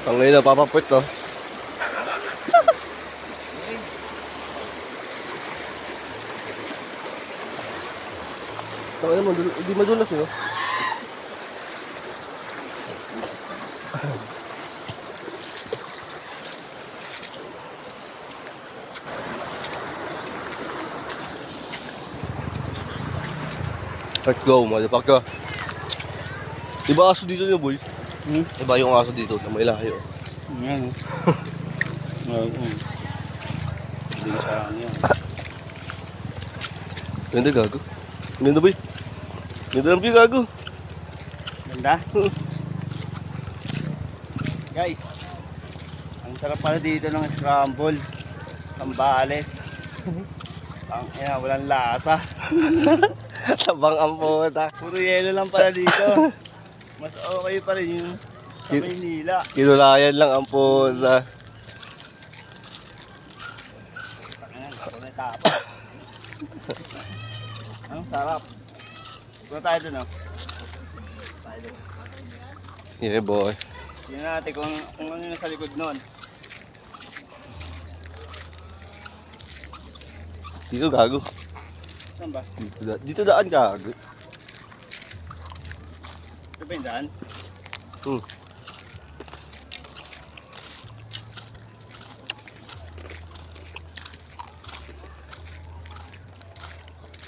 Ang ngayon na papapit to. Ang mo, hindi madulas yun. Let's go, motherfucker. Diba aso dito niyo, boy? Diba yung aso dito na may lahi, oh? Yan, oo. Hindi sa ano yan. Ganda, gago. Ganda, boy. Ganda ng view, gago. Ganda? Guys, ang sarap pala dito ng scramble. Sambales. Ang ina, walang lasa. Tabang ang puta. Puro yelo lang pala dito. Mas okay pa rin yung sa Maynila. Kinulayan lang ang puta. Ayan, ito na tapa. Ang sarap. Punta tayo dun, oh. Tayo dun. Yeah, boy. Tingnan natin kung ano yung nasa likod nun. Dito, gago. Saan ba? Dito daan, gago. Ito ba yung daan?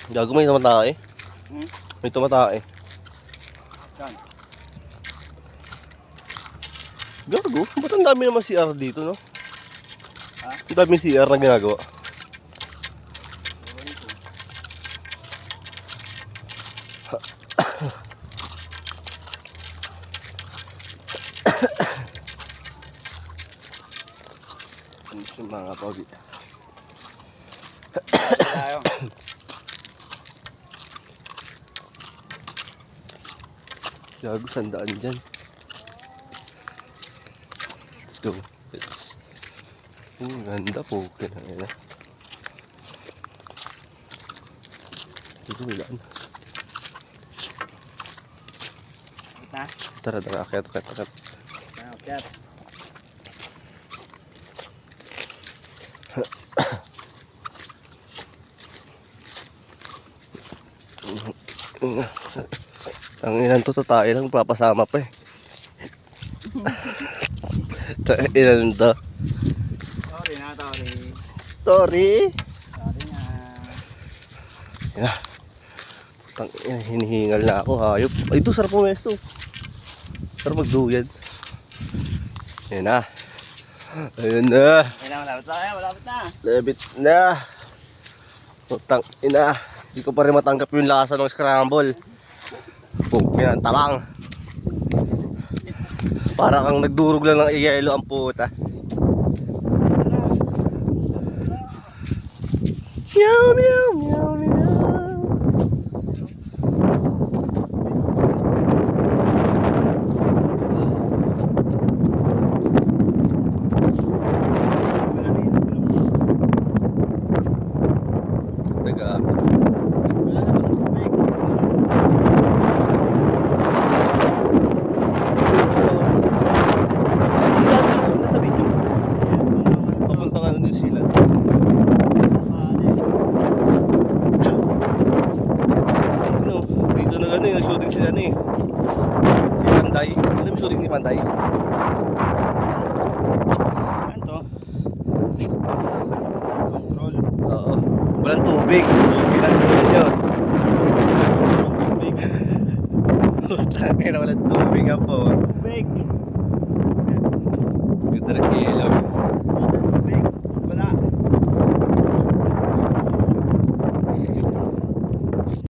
Gago, may tumatae. May tumatae. Saan? Gago, ba't ang dami naman CR dito, no? Ha? Ang dami CR na ginagawa. Ano siya mga pogi? Tayo. Gago, sandaan dyan. Let's go. Ganda po. Kaya dito may daan. Ha? Tara, akyat. Akyat. Ang ilan to, tayo lang, papasama pa eh. Ilan to? Sorry na, sorry. Sorry. Sorry na. Yeah. Hinihingal na ako, hayop. Ay, ito, sarap ang mesto. Sarap magduyan. Ayan na. Ayun na. Ayun na, malapit na. Malapit na. Lebit na. Putang ina. Hindi ko pa rin matanggap yung lasa ng scramble. Yan ang tabang. Para kang nagdurog lang ng yelo ang puta. Meow meow meow meow. Taga. Nasa video. Papunta ka ng New Zealand. Ano? Dito na gano'n yung shooting sila na eh. Si Panday. Ano yung shooting ni Panday? Ano to? Control. Oo. Walang tubig. Pinagpunan nyo. Tubig. Tangin na walang tubig nga po. Tubig. Ganda rin ilaw